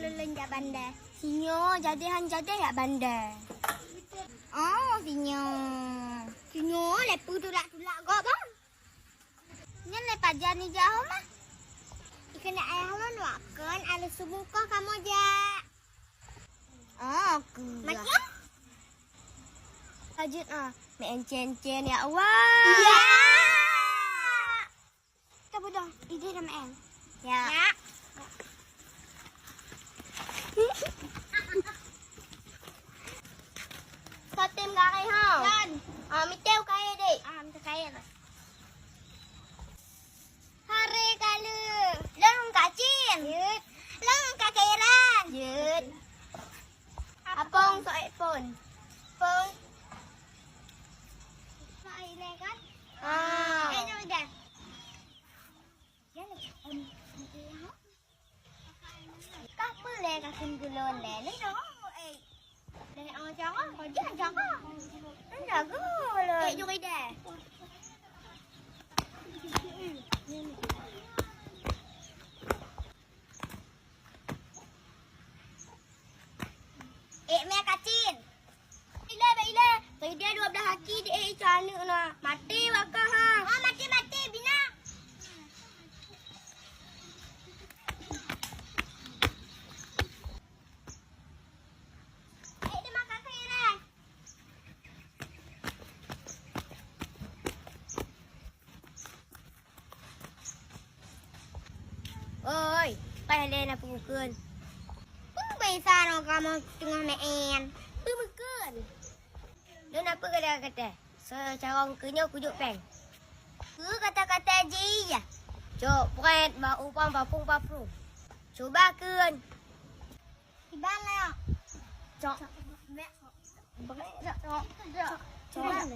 lulun jak bandar. Sinyo jadi jak bandar. Oh, sinyo. Sinyo lepu tulak-tulak kok, Bang. Ini lepas jani jauh mah. Ikan ayah lo nuakan ada subuh kok kamu jak. Oh, macam lanjut main cen-cen ya Allah. Iya. Kita dong, ide sama em. Ya. Sao tìm gà hay không? Lên. Mình treo cây đi. Mình treo cây rồi. Hari kalu. Lang kacin. Yut. Lang kakiran. Yut. Apong so iPhone. Phone. So ini kan? Ini udah. Các bữa lẹ cả kinh gulon lẹ lấy đó. Để ăn cho á, còn chứ ăn cho á. Nó là cứ rồi. Ê, vô đây đè. Mẹ kacin. Bila. Dia 12 kaki dia cana nak. Mati bakal ha. Mati bina. Ơi, tay lên là phụ cơn. Bisa no kamu tengah main. Pemukul. Dan apa kata? Secara kenyau kujuk peng. Kata-kata je ya. Cok, bukan bau upang papung. Coba kun. Ibana. Cok. Cok. Coba.